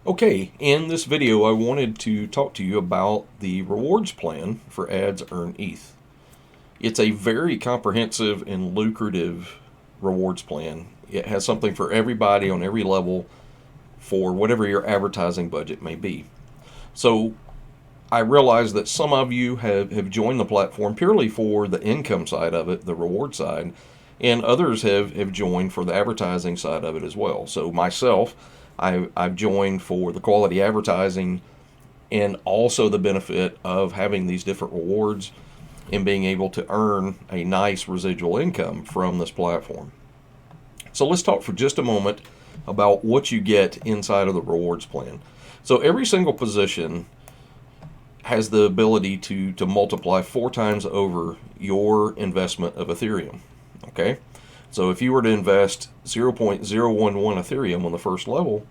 Okay, in this video I wanted to talk to you about the rewards plan for Ads Earn ETH. It's a very comprehensive and lucrative rewards plan. It has something for everybody on every level for whatever your advertising budget may be. So I realize that some of you have joined the platform purely for the income side of it, the reward side, and others have joined for the advertising side of it as well. So myself, I've joined for the quality advertising and also the benefit of having these different rewards and being able to earn a nice residual income from this platform. So let's talk for just a moment about what you get inside of the rewards plan. So every single position has the ability to multiply 4 times over your investment of Ethereum. Okay? So if you were to invest 0.011 Ethereum on the first level,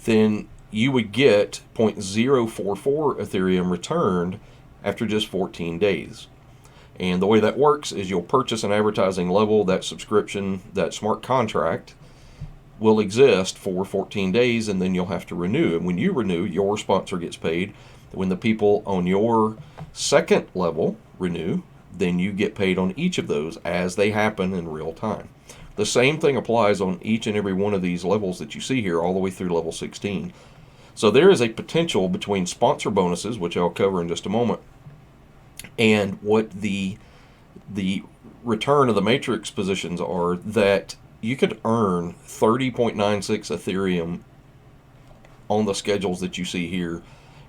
then you would get 0.044 Ethereum returned after just 14 days. And the way that works is you'll purchase an advertising level, that subscription, that smart contract will exist for 14 days, and then you'll have to renew. And when you renew, your sponsor gets paid. When the people on your second level renew, then you get paid on each of those as they happen in real time. The same thing applies on each and every one of these levels that you see here, all the way through level 16. So there is a potential between sponsor bonuses, which I'll cover in just a moment, and what the return of the matrix positions are, that you could earn 30.96 Ethereum on the schedules that you see here,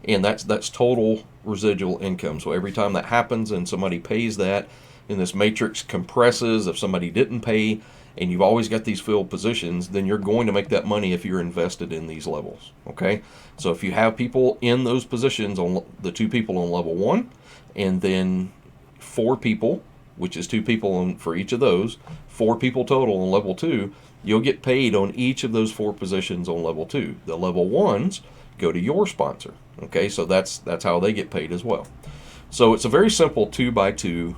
and that's total residual income. So every time that happens and somebody pays that, and this matrix compresses, if somebody didn't pay, and you've always got these filled positions, then you're going to make that money if you're invested in these levels. Okay, so if you have people in those positions, on the 2 people on level 1, and then 4 people, which is 2 people for each of those, 4 people total on level 2, you'll get paid on each of those 4 positions on level 2. The level 1s go to your sponsor. Okay, so that's how they get paid as well. So it's a very simple 2x2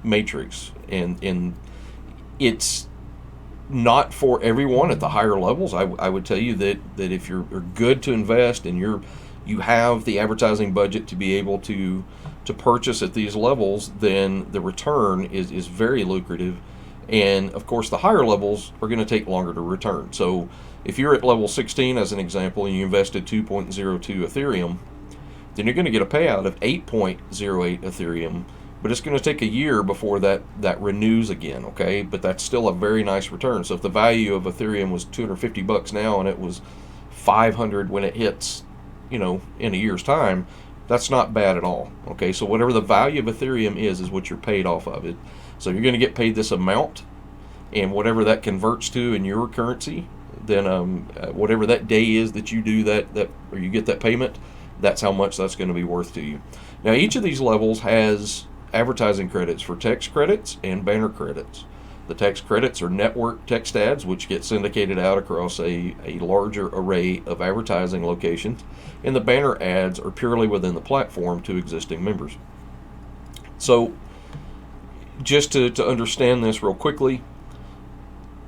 matrix, and it's not for everyone at the higher levels. I would tell you that if you're good to invest and you have the advertising budget to be able to purchase at these levels, then the return is very lucrative. And of course, the higher levels are going to take longer to return. So if you're at level 16, as an example, and you invested 2.02 Ethereum, then you're going to get a payout of 8.08 Ethereum, but it's going to take a year before that renews again, okay? But that's still a very nice return. So if the value of Ethereum was $250 now and it was 500 when it hits, in a year's time, that's not bad at all, okay? So whatever the value of Ethereum is what you're paid off of it. So you're going to get paid this amount, and whatever that converts to in your currency, then whatever that day is that you do that or you get that payment, that's how much that's going to be worth to you. Now, each of these levels has advertising credits for text credits and banner credits. The text credits are network text ads, which get syndicated out across a larger array of advertising locations, and the banner ads are purely within the platform to existing members. So just to understand this real quickly,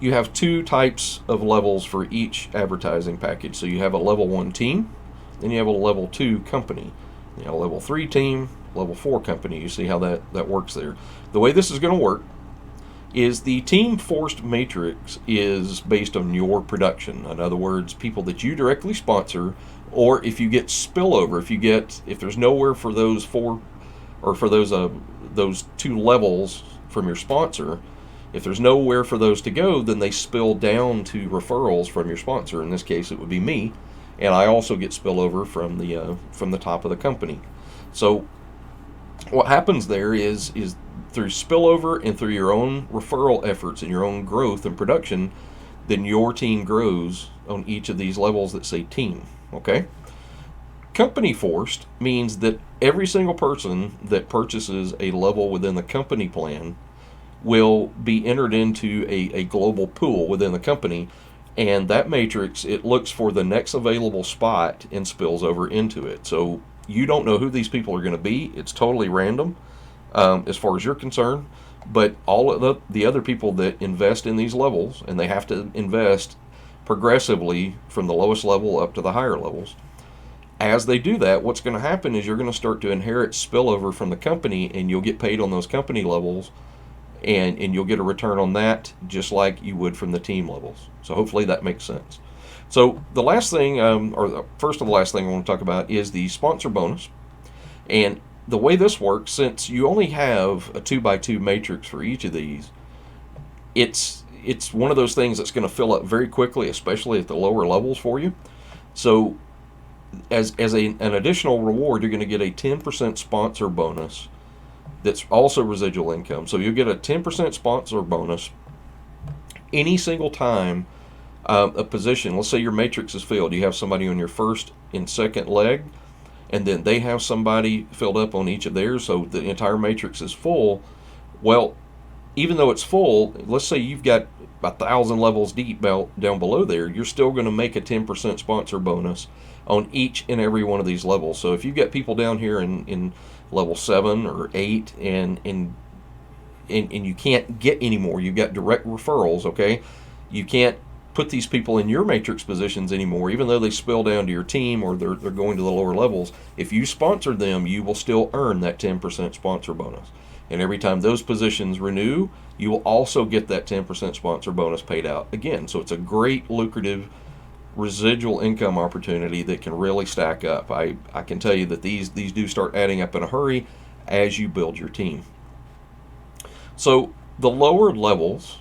you have 2 types of levels for each advertising package. So you have a level 1 team, then you have a level 2 company. You have a level 3 team, level 4 company. You see how that works there. The way this is going to work is the team forced matrix is based on your production. In other words, people that you directly sponsor, or if you get spillover, if there's nowhere for those 4 or for those 2 levels from your sponsor, if there's nowhere for those to go, then they spill down to referrals from your sponsor. In this case, it would be me, and I also get spillover from the top of the company. So what happens there is through spillover and through your own referral efforts and your own growth and production, then your team grows on each of these levels that say team. Okay? Company forced means that every single person that purchases a level within the company plan will be entered into a global pool within the company, and that matrix, it looks for the next available spot and spills over into it. So you don't know who these people are going to be. It's totally random as far as you're concerned, but all of the other people that invest in these levels, and they have to invest progressively from the lowest level up to the higher levels. As they do that, what's going to happen is you're going to start to inherit spillover from the company, and you'll get paid on those company levels, and you'll get a return on that just like you would from the team levels. So hopefully that makes sense. So the last thing, or the first of the last thing I want to talk about is the sponsor bonus. And the way this works, since you only have a 2x2 matrix for each of these, it's one of those things that's going to fill up very quickly, especially at the lower levels for you. So as an additional reward, you're going to get a 10% sponsor bonus that's also residual income. So you'll get a 10% sponsor bonus any single time a position, let's say your matrix is filled, you have somebody on your first and second leg, and then they have somebody filled up on each of theirs, so the entire matrix is full. Well, even though it's full, let's say you've got 1,000 levels deep down below there, you're still going to make a 10% sponsor bonus on each and every one of these levels. So if you've got people down here in level 7 or 8 and you can't get any more, you've got direct referrals, okay? You can't put these people in your matrix positions anymore, even though they spill down to your team or they're going to the lower levels. If you sponsor them, you will still earn that 10% sponsor bonus. And every time those positions renew, you will also get that 10% sponsor bonus paid out again. So it's a great lucrative residual income opportunity that can really stack up. I can tell you that these do start adding up in a hurry as you build your team. So the lower levels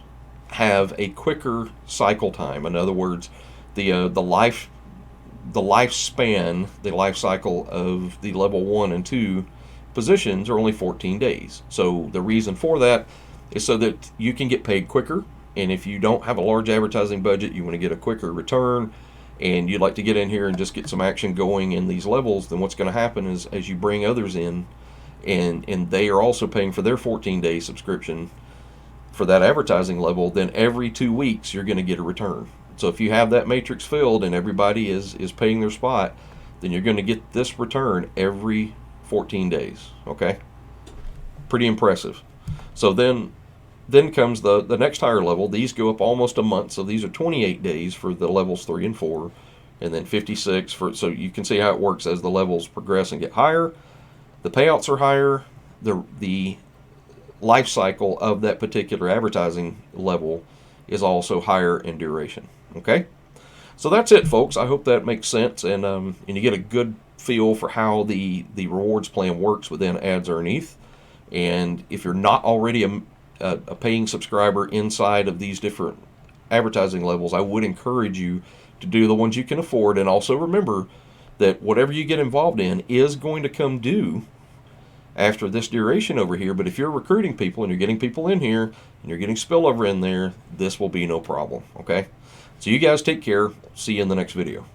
have a quicker cycle time. In other words, the lifespan, the life cycle of the level 1 and 2 positions are only 14 days. So the reason for that is so that you can get paid quicker. And if you don't have a large advertising budget, you want to get a quicker return, and you'd like to get in here and just get some action going in these levels, then what's going to happen is as you bring others in, and they are also paying for their 14-day subscription for that advertising level, then every 2 weeks you're going to get a return. So if you have that matrix filled and everybody is paying their spot, then you're going to get this return every 14 days. Okay, pretty impressive. So then comes the next higher level. These go up almost a month, so these are 28 days for the levels 3 and 4, and then 56 for, so you can see how it works as the levels progress and get higher. The payouts are higher. The life cycle of that particular advertising level is also higher in duration. Okay, so that's it, folks. I hope that makes sense, and you get a good feel for how the rewards plan works within Ads Earn ETH. And if you're not already a paying subscriber inside of these different advertising levels, I would encourage you to do the ones you can afford. And also remember that whatever you get involved in is going to come due after this duration over here. But if you're recruiting people and you're getting people in here and you're getting spillover in there, this will be no problem. Okay, so you guys take care. See you in the next video.